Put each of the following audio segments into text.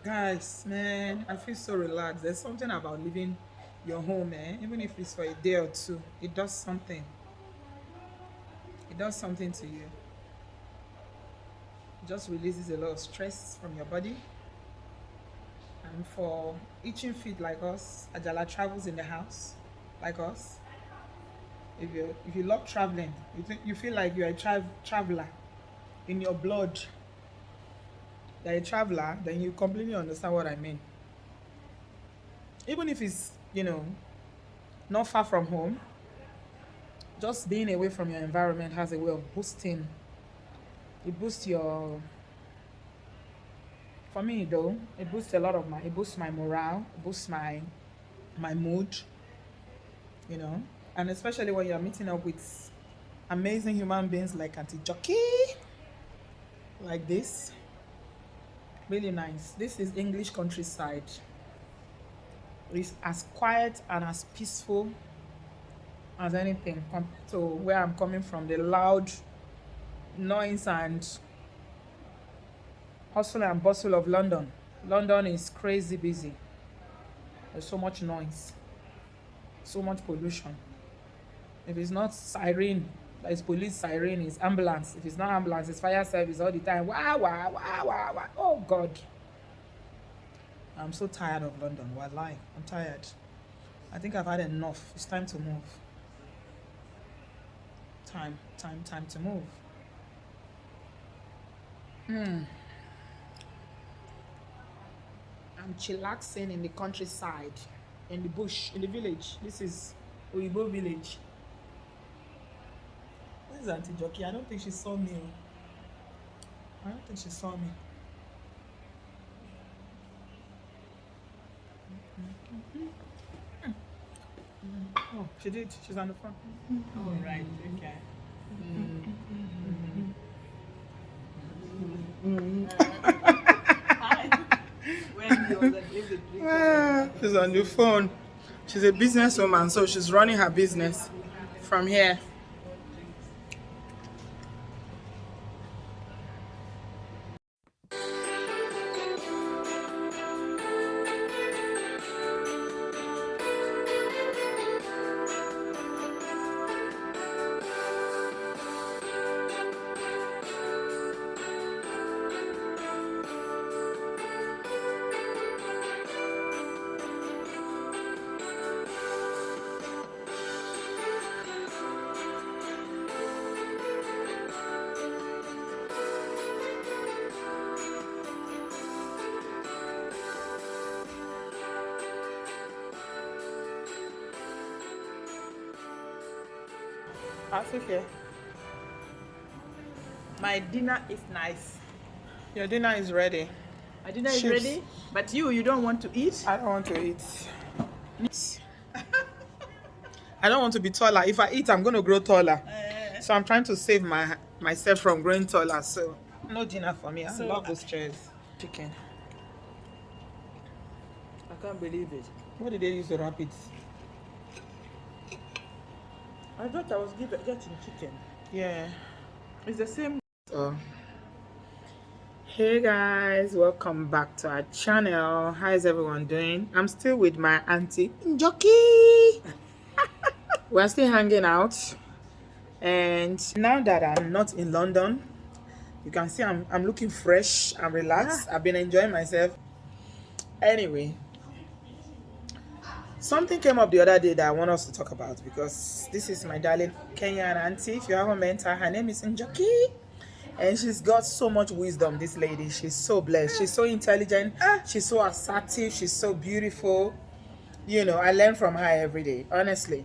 Guys, man, I feel so relaxed. There's something about leaving your home, man. Even if it's for a day or two, it does something. It does something to you. It just releases a lot of stress from your body. And for itching feet like us, Ajala travels in the house like us. If you love traveling, you feel like you're a traveler in your blood. You're a traveler, then you completely understand what I mean. Even if it's not far from home, just being away from your environment has a way of boosting. It boosts your. For me though, it boosts a lot of my. It boosts my morale. It boosts my mood. And especially when you're meeting up with amazing human beings like Auntie Jackie, like this. Really nice. This is English countryside. It's as quiet and as peaceful as anything compared to where I'm coming from. The loud noise and hustle and bustle of London. London is crazy busy. There's so much noise, so much pollution. If it's not siren, it's police siren, it's ambulance. If it's not ambulance, it's fire service all the time. Wah, wah, wah, wah, wah. Oh God. I'm so tired of London. Wallahi, I'm tired. I think I've had enough. It's time to move. Time to move. I'm chillaxing in the countryside, in the bush, in the village. This is Oyibo village. Where's Auntie Jackie? I don't think she saw me. I don't think she saw me. Oh, she did. She's on the phone. Oh, right. Okay. Hi. When you ordered the drink, She's on the phone. She's a businesswoman, so she's running her business from here. I'll sit here. my dinner is nice. Your dinner is ready. My dinner is Chips. ready, but you don't want to eat. I don't want to eat. I don't want to be taller. If I eat, I'm going to grow taller. So I'm trying to save myself from growing taller. So no dinner for me. I love those chairs. Chicken. I can't believe it. What did they use to wrap it? I thought I was getting chicken. Yeah. It's the same. So, hey guys, welcome back to our channel. How is everyone doing? I'm still with my Auntie Jackie. We're still hanging out, and now that I'm not in London, you can see I'm looking fresh and relaxed. I've been enjoying myself. Anyway, something came up the other day that I want us to talk about, because this is my darling Kenyan auntie. If you haven't met her name is Jackie, and she's got so much wisdom. This lady, she's so blessed. She's so intelligent. She's so assertive. She's so beautiful. You know, I learn from her every day. Honestly,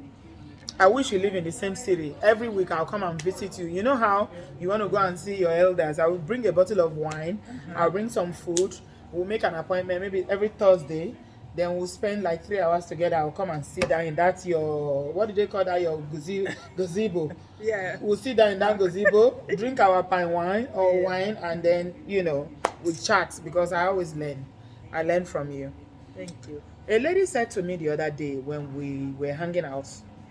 I wish we live in the same city. Every week I'll come and visit you. You know how you want to go and see your elders? I will bring a bottle of wine. I'll bring some food. We'll make an appointment maybe every Thursday. Then we'll spend like 3 hours together. I'll come and sit down in that your, what do they call that, your gazebo? Yeah. We'll sit down in that gazebo, drink our pine wine or wine, and then, you know, we'll chat, because I always learn. I learn from you. Thank you. A lady said to me the other day when we were hanging out,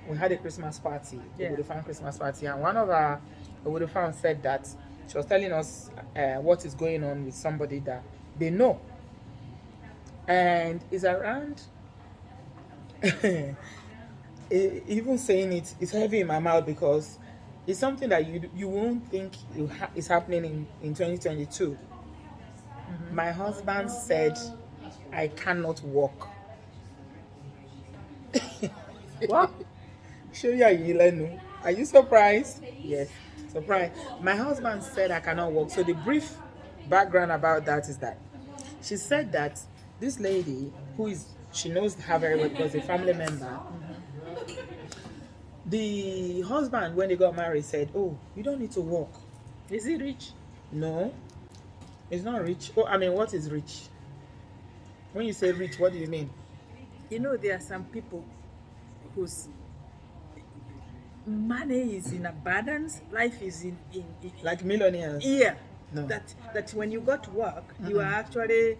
we had a Christmas party, a Obodooyinboconnect Christmas party, and one of our Obodooyinboconnect said that she was telling us what is going on with somebody that they know. And it's around. Even saying it is heavy in my mouth because it's something that you won't think is happening in 2022. My husband said, I cannot walk. What? Show you Yilenu. Are you surprised? Yes, surprised. My husband said I cannot walk. So the brief background about that is that she said that this lady, she knows her very well because a family member, the husband, when they got married, said, oh, you don't need to walk. Is he rich? No, it's not rich. Oh, I mean, what is rich? When you say rich, what do you mean? You know, there are some people whose money is in abundance, life is in Like millionaires? yeah. No. That when you go to work, you are actually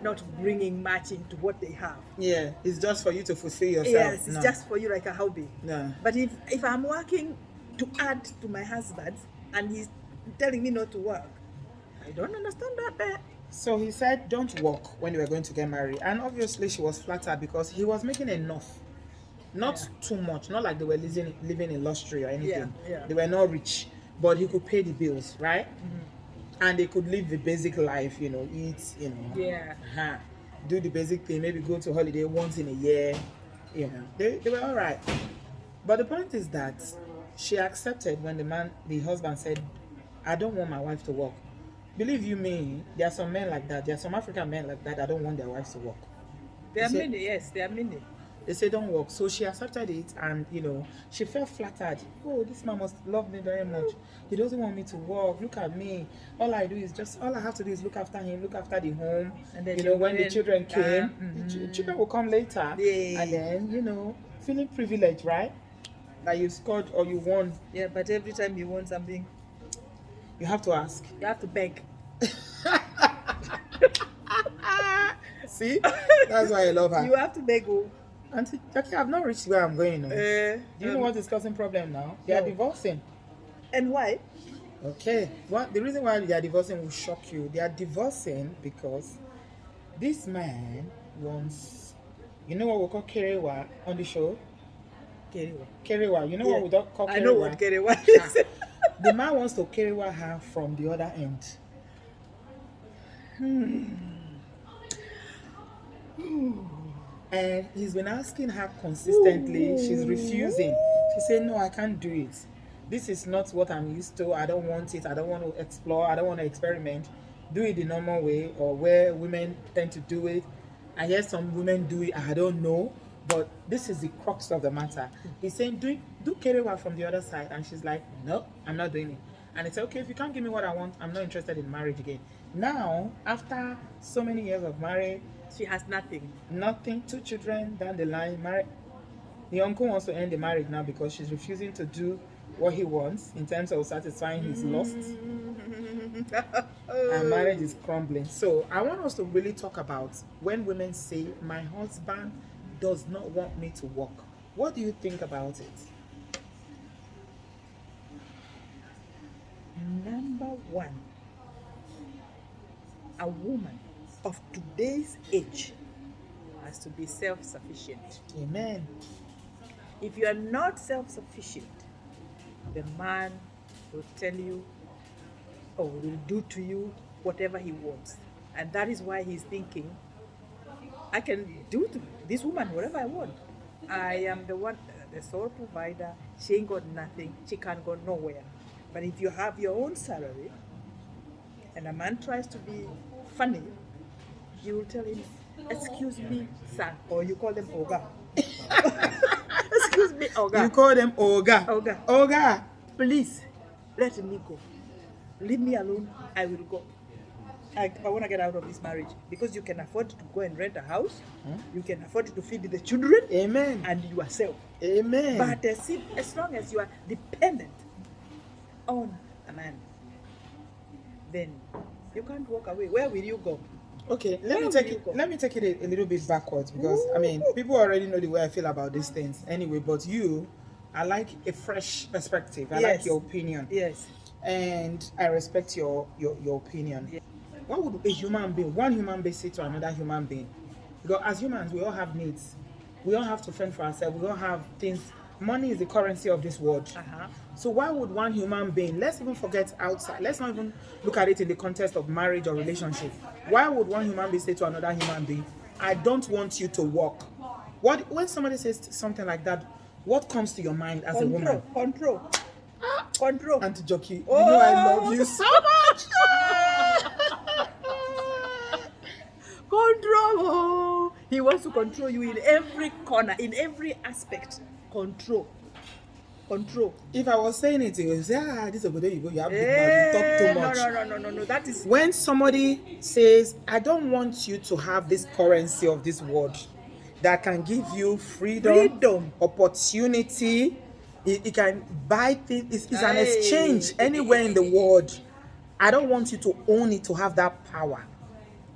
not bringing much into what they have. Yeah, it's just for you to fulfill yourself. Yes, it's No. just for you like a hobby. No. But if I'm working to add to my husband and he's telling me not to work, I don't understand that. So he said, don't walk when they were going to get married. And obviously she was flattered because he was making enough. Not too much, not like they were living in luxury or anything. Yeah. They were not rich, but he could pay the bills, right? And they could live the basic life, eat, Yeah. do the basic thing, maybe go to holiday once in a year, They were all right. But the point is that she accepted when the husband said, I don't want my wife to work. Believe you me, there are some men like that. There are some African men like that don't want their wives to work. There are many, yes, there are many. They say don't work. So she accepted it and, she felt flattered. Oh, this man must love me very much. He doesn't want me to work. Look at me. All I have to do is look after him, look after the home. And then when the children came, the children will come later. Yeah. And then, feeling privileged, right? That you scored or you won. Yeah, but every time you want something, You have to ask. you have to beg. See? That's why I love her. You have to beg. Auntie Jackie, I've not reached where I'm going now. Do you know what is causing problem now? They are No. divorcing. And why? Okay. The reason why they are divorcing will shock you. They are divorcing because this man wants, you know what we call kerewa on the show? Kerewa. Kerewa. You know what we don't call kerewa? I know what kerewa is. The man wants to kerewa her from the other end. And he's been asking her consistently. She's refusing. She said, no, I can't do it. This is not what I'm used to. I don't want it. I don't want to explore. I don't want to experiment. Do it the normal way or where women tend to do it. I hear some women do it. I don't know. But this is the crux of the matter. He's saying, do kerewa from the other side. And she's like, no, I'm not doing it. And it's okay, if you can't give me what I want, I'm not interested in marriage again. Now, after so many years of marriage, She has nothing. 2 children down the line, married. The uncle wants to end the marriage now because she's refusing to do what he wants in terms of satisfying his lusts. And marriage is crumbling. So I want us to really talk about when women say, my husband does not want me to work. What do you think about it? Number one, a woman of today's age has to be self-sufficient. Amen. If you are not self-sufficient, the man will tell you or will do to you whatever he wants. And that is why he's thinking, I can do to this woman whatever I want. I am the one, the sole provider. She ain't got nothing. She can't go nowhere. But if you have your own salary and a man tries to be funny, you will tell him, excuse me, sir, or you call them Oga. Excuse me, Oga. You call them Oga. Oga. Oga. Please, let me go. Leave me alone. I will go. I want to get out of this marriage because you can afford to go and rent a house. You can afford to feed the children. Amen. And yourself. Amen. But as long as you are dependent on a man, then you can't walk away. Where will you go? Okay, let me take it a little bit backwards because I mean people already know the way I feel about these things anyway. But I like a fresh perspective. I like your opinion. Yes. And I respect your opinion. Yes. What would one human being say to another human being? Because as humans, we all have needs. We all have to fend for ourselves. We all have things. Money is the currency of this world. So why would one human being, let's even forget outside, let's not even look at it in the context of marriage or relationship. Why would one human being say to another human being, I don't want you to work? When somebody says something like that, what comes to your mind as a woman? Control. Auntie Jackie, you know I love you so much. Control. He wants to control you in every corner, in every aspect. Control. If I was saying it, you would say, this is you have big mouth, you talk too much. No. That is When somebody says, I don't want you to have this currency of this world that can give you freedom. Opportunity, it can buy things, it's an exchange anywhere in the world. I don't want you to own it, to have that power.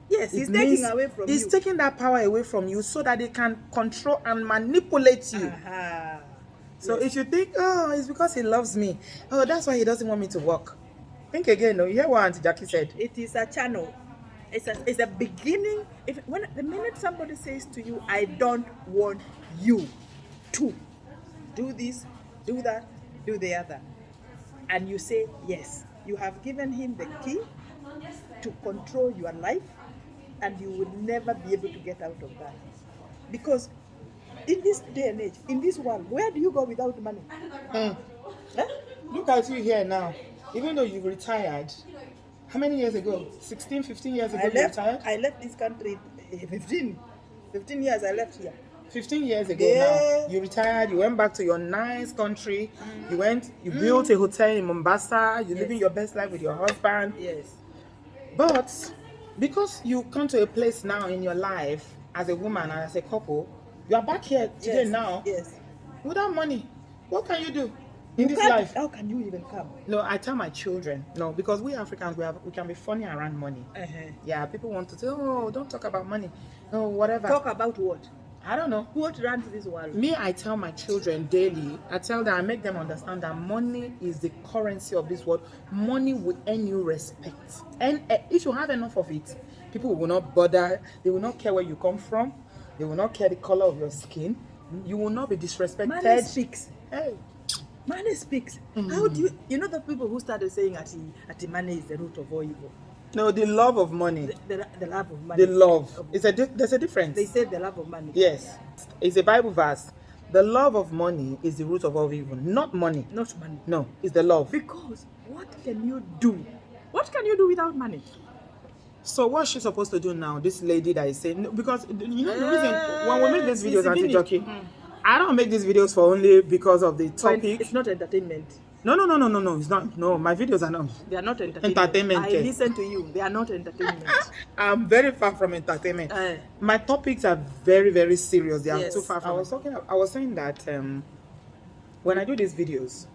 Yes, he's taking away from you. He's taking that power away from you so that they can control and manipulate you. So if you think, it's because he loves me, that's why he doesn't want me to work. Think again, no? You hear what Auntie Jackie said? It is a channel. It's a beginning. The minute somebody says to you, I don't want you to do this, do that, do the other, and you say yes, you have given him the key to control your life, and you will never be able to get out of that. Because in this day and age, in this world, where do you go without money? Look at you here now. Even though you've retired, how many years ago? 16, 15 years ago you retired? I left this country 15 years I left here. 15 years ago now. You retired, you went back to your nice country. You built a hotel in Mombasa, you're living your best life with your husband. Yes. But because you come to a place now in your life as a woman and as a couple, you are back here today now. Yes. Without money, what can you do in this life? How can you even come? No, I tell my children, no, because we Africans, we can be funny around money. Yeah, people want to say, don't talk about money. No, whatever. Talk about what? I don't know. What runs this world? Me, I tell my children daily, I make them understand that money is the currency of this world. Money will earn you respect. And if you have enough of it, people will not bother. They will not care where you come from. They will not care the color of your skin. You will not be disrespected. Money speaks. Hey. Money speaks. How do you know the people who started saying ati money is the root of all evil? No, the love of money. The love of money. The love. There's a difference. They said the love of money. Yes. It's a Bible verse. The love of money is the root of all evil. Not money. Not money. No, it's the love. Because what can you do? What can you do without money? So what's she supposed to do now? This lady that is saying, because you know the reason when we make these videos, Auntie Jackie, I don't make these videos for only because of the topic. It's not entertainment. No, it's not. No, my videos are not. They are not entertainment. I listen to you. They are not entertainment. I'm very far from entertainment. My topics are very, very serious. They are too far from. I was saying that when I do these videos,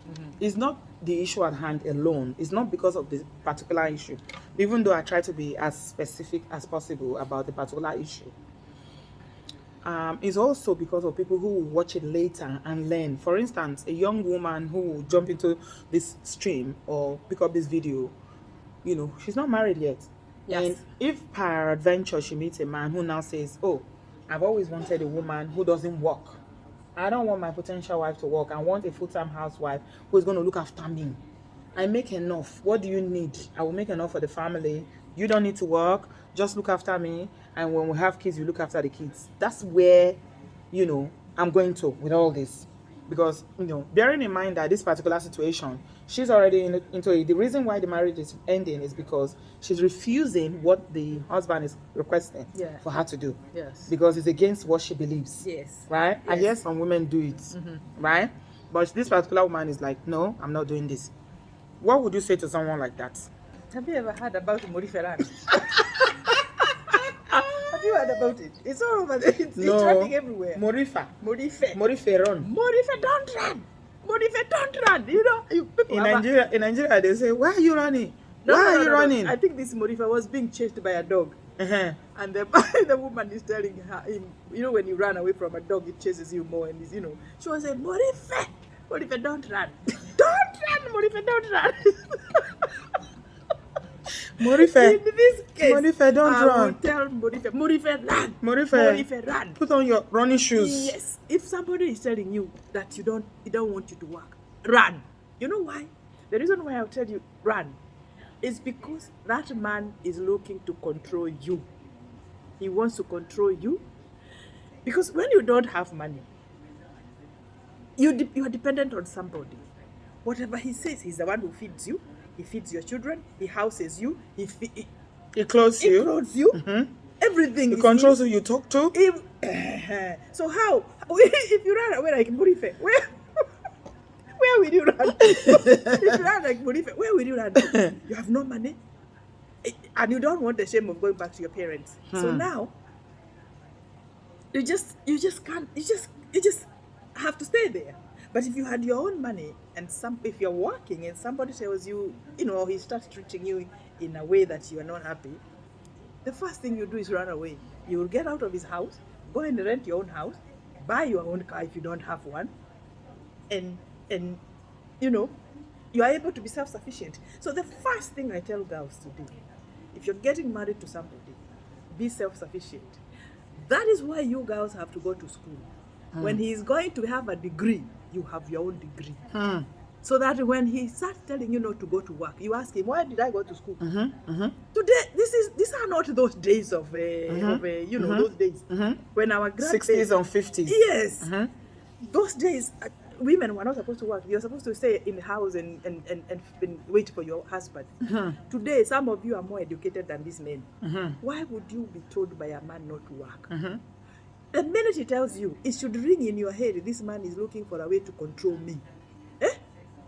it's not the issue at hand alone. It's not because of the particular issue, even though I try to be as specific as possible about the particular issue. It's also because of people who will watch it later and learn. For instance, a young woman who will jump into this stream or pick up this video, she's not married yet. Yes. And if peradventure she meets a man who now says, I've always wanted a woman who doesn't work. I don't want my potential wife to work. I want a full-time housewife who is going to look after me. I make enough. What do you need? I will make enough for the family. You don't need to work. Just look after me. And when we have kids, you look after the kids. That's where, I'm going to with all this. Because, bearing in mind that this particular situation, she's already into it. The reason why the marriage is ending is because she's refusing what the husband is requesting for her to do. Yes. Because it's against what she believes. Yes. Right? Yes. I hear some women do it. Right? But this particular woman is like, no, I'm not doing this. What would you say to someone like that? Have you ever heard about Moriferan? Have you heard about it? It's all over there. It's trending everywhere. Moriferon. Morife, don't run. Morife, don't run. People in Nigeria, they say, why are you running? Why are you running? I think this Morife was being chased by a dog. And the woman is telling him, when you run away from a dog, it chases you more. And she was saying, Morife, don't run. Don't run, Morife, don't run. Morife. In this case, Morife, don't I will run. tell Morife, run. Morife, Run. put on your running shoes. Yes. If somebody is telling you that he don't want you to work, run. You know why? The reason why I'll tell you run is because that man is looking to control you. He wants to control you. Because when you don't have money, you are dependent on somebody. Whatever he says, he's the one who feeds you. He feeds your children. He houses you. He clothes you. clothes you. Mm-hmm. Everything. He controls who you talk to. So how? If you run away like Murife, where will you run? If you run like Murife, where will you run? You have no money, and you don't want the shame of going back to your parents. So now, you just can't. You just have to stay there. But if you had your own money and if you're working and somebody tells you, he starts treating you in a way that you are not happy, the first thing you do is run away. You will get out of his house, go and rent your own house, buy your own car if you don't have one, and you are able to be self-sufficient. So the first thing I tell girls to do, if you're getting married to somebody, be self-sufficient. That is why you girls have to go to school. When he is going to have a degree, you have your own degree. So that when he starts telling you not to go to work, you ask him, why did I go to school? Today, these are not those days of those days when our grandparents, 60s and 50s. Yes, those days women were not supposed to work. You're supposed to stay in the house and wait for your husband. Today, some of you are more educated than these men. Why would you be told by a man not to work? The minute he tells you, it should ring in your head, this man is looking for a way to control me.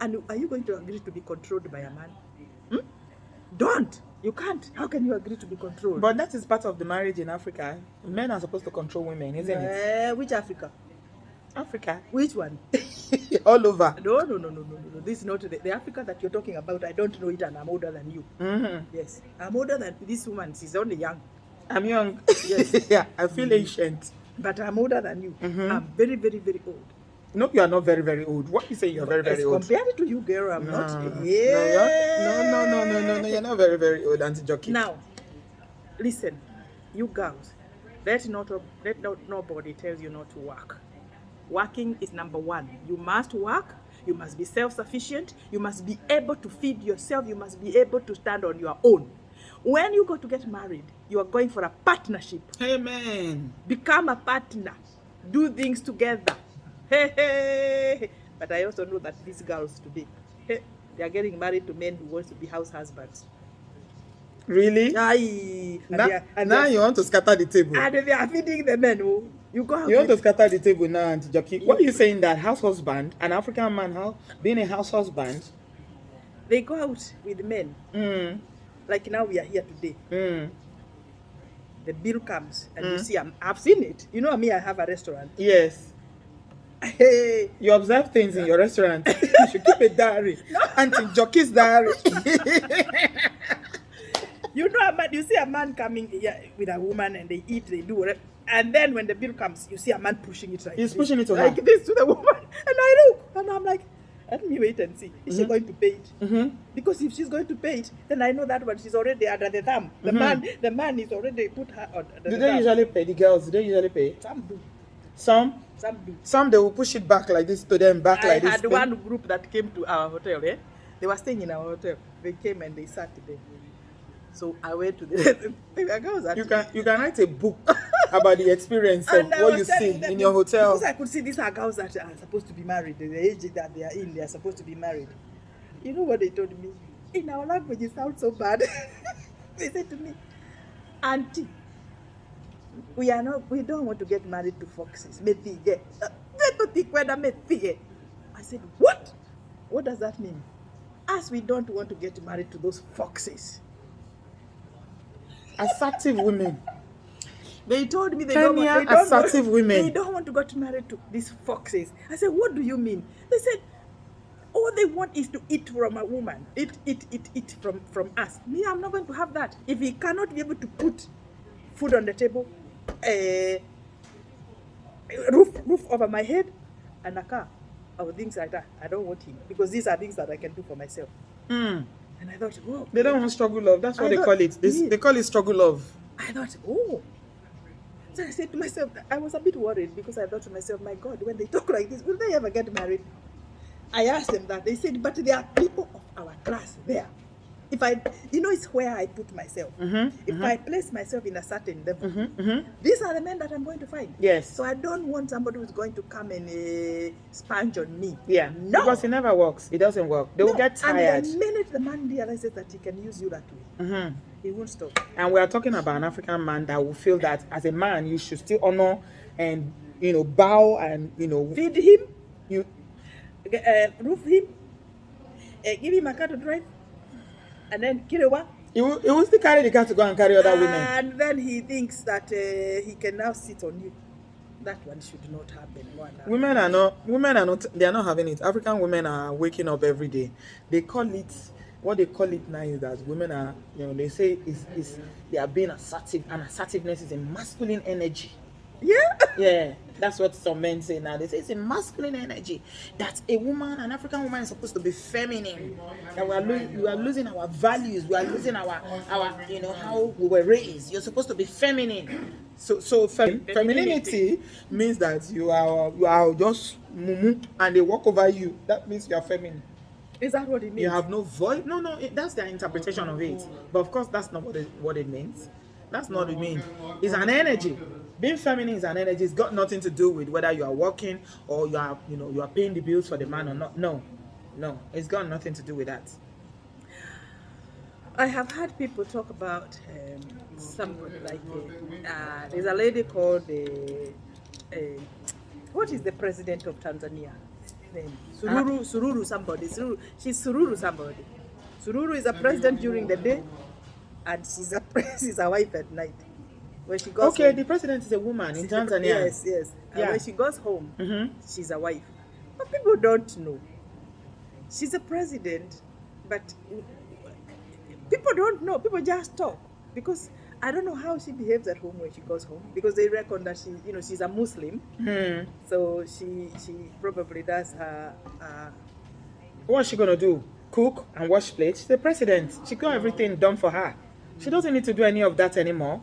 And are you going to agree to be controlled by a man? Don't. You can't. How can you agree to be controlled? But that is part of the marriage in Africa. Men are supposed to control women, isn't it? Which Africa? Africa. Which one? All over. No. This is not the Africa that you're talking about. I don't know it, and I'm older than you. Yes. I'm older than this woman. She's only young. I'm young. Yes. Yeah, I feel ancient. But I'm older than you. I'm very, very, very old. No, you are not very, very old. What you say you're very, very old? Compared to you, girl, I'm not. Yeah. No, you're not very, very old, Auntie Jackie. Now, listen, you girls, let nobody tell you not to work. Working is number one. You must work. You must be self-sufficient. You must be able to feed yourself. You must be able to stand on your own. When you go to get married, you are going for a partnership. Amen. Become a partner. Do things together. Hey. But I also know that these girls today, they are getting married to men who want to be house husbands. Really? Aye. Now you want to scatter the table. And they are feeding the men. Oh. You want to scatter the table now, Auntie Jackie. What are you saying that house husband, an African man, being a house husband? They go out with men. Like now we are here today. The bill comes and you see, I've seen it. You know me, I have a restaurant. Yes. Hey. You observe things in your restaurant. You should keep a diary. Auntie Jackie's diary. You see a man coming here with a woman and they eat, they do whatever. And then when the bill comes, you see a man pushing it He's pushing it to her. Like this to the woman. And I look and I'm like, let me wait and see. Is she going to pay it? Because if she's going to pay it, then I know that one she's already under the thumb. The man is already put her under the thumb. Do they usually pay? The girls, do they usually pay? Some do. Some do. Some they will push it back like this to them, like this. I had one group that came to our hotel, They were staying in our hotel. They came and they sat there. So I went to the girls. You can write a book about the experience of what you see in your hotel. Because I could see these are girls that are supposed to be married. The age that they are in, they are supposed to be married. You know what they told me? In our language, it sounds so bad. They said to me, Auntie, we don't want to get married to foxes. I said, what? What does that mean? As we don't want to get married to those foxes. Assertive women. They told me assertive women. They don't want to get married to these foxes. I said, what do you mean? They said, all they want is to eat from a woman. Eat from us. Me, I'm not going to have that. If he cannot be able to put food on the table, roof over my head, and a car, or things like that, I don't want him. Because these are things that I can do for myself. And I thought, oh, They don't want struggle love. That's what I they thought- call it. They call it struggle love. I thought, oh. So I said to myself, I was a bit worried because I thought to myself, my God, when they talk like this, will they ever get married? I asked them that. They said, but there are people of our class there. If I, it's where I put myself. If I place myself in a certain level, these are the men that I'm going to find. Yes. So I don't want somebody who's going to come and sponge on me. Yeah. No. Because it never works. It doesn't work. They will get tired. And the minute the man realizes that he can use you that way, he won't stop. And we are talking about an African man that will feel that as a man you should still honor and bow and Feed him, you roof him, give him a car to drive, and then kirewa. he will still carry the car to go and carry other women. And then he thinks that he can now sit on you. That one should not happen. Women are not they are not having it. African women are waking up every day. They call it what they call it now is that women are, they say is they are being assertive, and assertiveness is a masculine energy. Yeah. Yeah, that's what some men say now. They say it's a masculine energy. That a woman, an African woman, is supposed to be feminine. That we are losing our values. We are losing our how we were raised. You're supposed to be feminine. So femininity means that you are just mumu and they walk over you. That means you are feminine. Is that what it means? You have no voice. No, that's their interpretation of it. But of course, that's not what it means. That's not what it means. It's an energy. Being feminine is an energy. It's got nothing to do with whether you are working or you are paying the bills for the man or not. No, it's got nothing to do with that. I have had people talk about somebody like there's a lady called what is the president of Tanzania? Name Sururu somebody. She's Sururu somebody. Sururu is a president during the day, and she's a wife at night. When she goes home, the president is a woman in Tanzania. Yes. And Yeah. when she goes home, she's a wife. But people don't know. She's a president, but people don't know. People just talk because I don't know how she behaves at home when she goes home, because they reckon that she's a Muslim. So she probably does her. What's she gonna do? Cook and wash plates? She's the president. She got everything done for her. She doesn't need to do any of that anymore.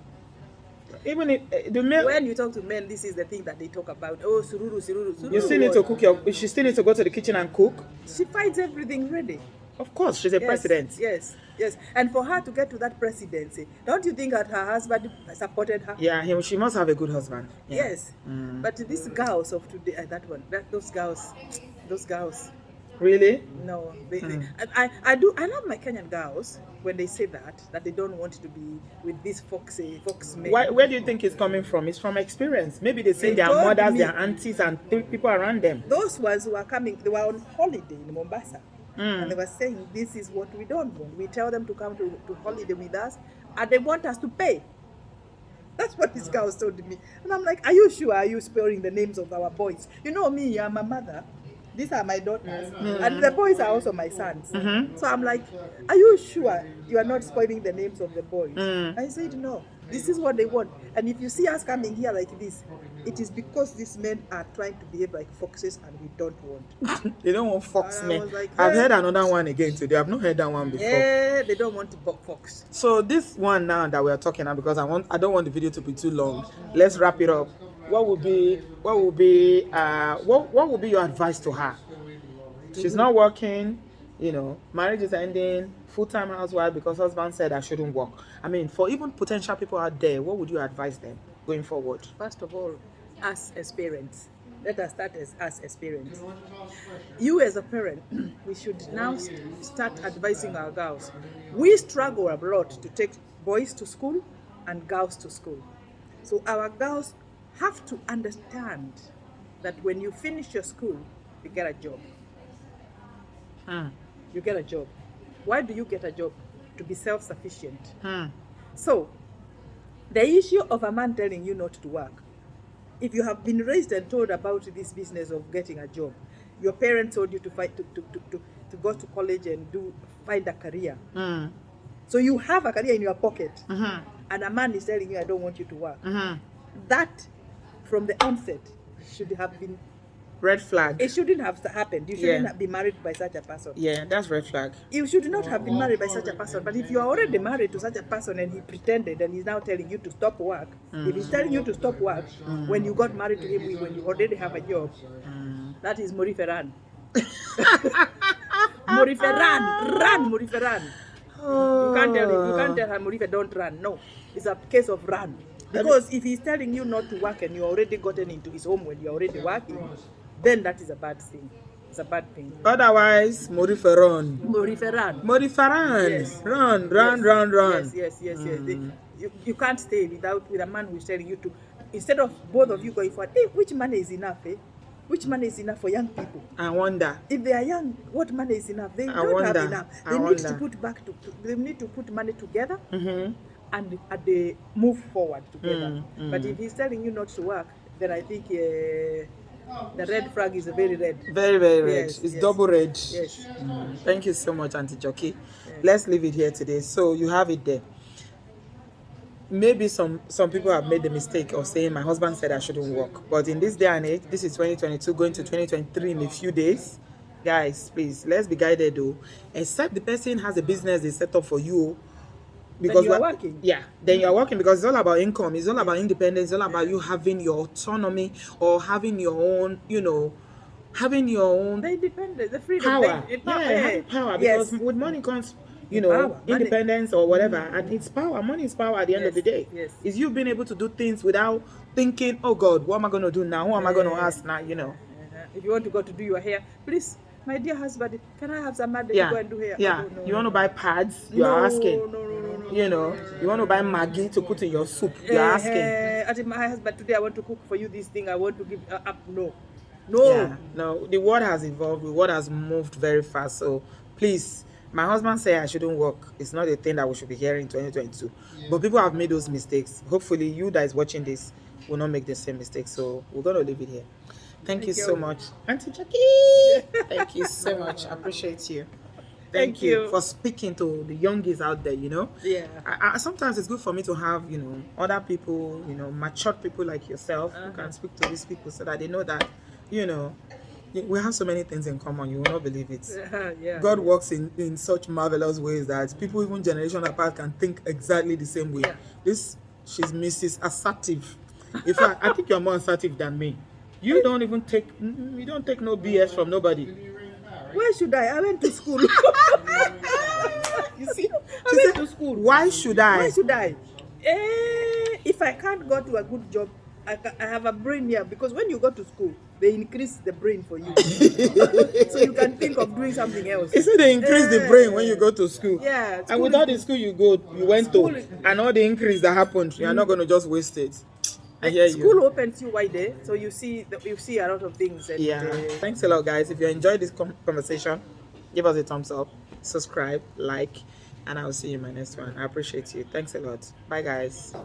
Even if the men, When you talk to men, this is the thing that they talk about. Oh, sururu. you still need to cook she still needs to go to the kitchen and cook. She finds everything ready. Of course, she's a president. Yes. And for her to get to that presidency, don't you think that her husband supported her? Yeah, she must have a good husband. Yeah. Yes. But these girls of today, those girls. Really? No, I love my Kenyan girls when they say that they don't want to be with these fox men. Where do you think it's coming from? It's from experience. Maybe they see They their told mothers, me- their aunties, and people around them. Those ones who are coming, they were on holiday in Mombasa. And they were saying, this is what we don't want. We tell them to come to holiday with us, and they want us to pay. That's what these girls told me. And I'm like, are you sure? Are you spelling the names of our boys? You know me, I'm a mother. These are my daughters. And the boys are also my sons. So I'm like, are you sure you are not spoiling the names of the boys? I said, no. This is what they want. And if you see us coming here like this, it is because these men are trying to behave like foxes, and we don't want. They don't want fox And I men. was like, I've yeah. heard another one again today. I've not heard that one before. Yeah, they don't want to fox. So this one now that we are talking about, because I don't want the video to be too long. Let's wrap it up. What would be your advice to her? She's not working, marriage is ending, full-time housewife because husband said I shouldn't work. I mean, for even potential people out there, what would you advise them going forward? First of all, us as parents, let us start as us as parents. You as a parent, we should now start advising our girls. We struggle a lot to take boys to school and girls to school. So our girls have to understand that when you finish your school, you get a job. You get a job. Why do you get a job? To be self-sufficient. So, the issue of a man telling you not to work, if you have been raised and told about this business of getting a job, your parents told you to fight to go to college and find a career. So you have a career in your pocket, and a man is telling you, I don't want you to work. That, from the onset, should have been Red flag. It shouldn't have happened. You shouldn't be married by such a person. Yeah, that's red flag. You should not have been married by such a person. But if you are already married to such a person and he pretended and he's now telling you to stop work, if he's telling you to stop work when you got married to him, when you already have a job, that is Moriferan. Moriferan, run, Moriferan. You can't tell her, Morife, don't run. No, it's a case of run. Because if he's telling you not to work and you already gotten into his home when you're already working, then that is a bad thing. It's a bad thing. Otherwise, Moriferan. Moriferan. Moriferan. Yes. Run. Yes. You can't stay with a man who's telling you to, instead of both of you going for, hey, which money is enough, eh? Which money is enough for young people? I wonder. If they are young, what money is enough? They don't have enough. They need to put money together and they move forward together. But if he's telling you not to work, then I think the red flag is very red. Very red. Yes, It's double red. Yes. Thank you so much, Auntie Jackie. Let's leave it here today. So you have it there. Maybe some people have made the mistake of saying my husband said I shouldn't work. But in this day and age, this is 2022 going to 2023 in a few days. Guys, please, let's be guided though. Except the person has a business they set up for you. Because then you are working. Yeah, then you are working because it's all about income. It's all about independence. It's all about you having your autonomy or having your own, having your own the independence, the freedom. Power. Having power. Because with money comes, power. independence or whatever. And it's power. Money is power at the end of the day. Yes. It's you being able to do things without thinking, oh God, what am I going to do now? Who am I going to ask now? If you want to go to do your hair, please, my dear husband, can I have some money to go and do hair? Yeah. No, you want to buy pads? You are asking. No. You want to buy Maggi to put in your soup? You're asking. My husband, today I want to cook for you this thing. I want to give up. No. Yeah, no. The world has evolved. The world has moved very fast. So please, my husband said I shouldn't work. It's not a thing that we should be hearing in 2022. But people have made those mistakes. Hopefully, you that is watching this will not make the same mistake. So we're going to leave it here. Thank you so much, Auntie Jackie. Thank you so much. I appreciate you. Thank you for speaking to the youngies out there, Yeah. I sometimes it's good for me to have, other people, matured people like yourself who can speak to these people so that they know that, we have so many things in common. You will not believe it. Yeah. God works in such marvelous ways that people even generation apart can think exactly the same way. Yeah. She's Mrs. Assertive. In fact, I think you're more assertive than me. You don't take no BS from nobody. Why should I went to school. You see, I went to school. Why should I? If I can't go to a good job, I have a brain here, because when you go to school, they increase the brain for you. So you can think of doing something else. You see, they increase the brain when you go to school. Yeah. And without the school you went to, and all the increase that happened, you're not going to just waste it. I hear you. School opens you wide there, so you see a lot of things. And, thanks a lot, guys. If you enjoyed this conversation, give us a thumbs up, subscribe, like, and I'll see you in my next one. I appreciate you. Thanks a lot. Bye, guys.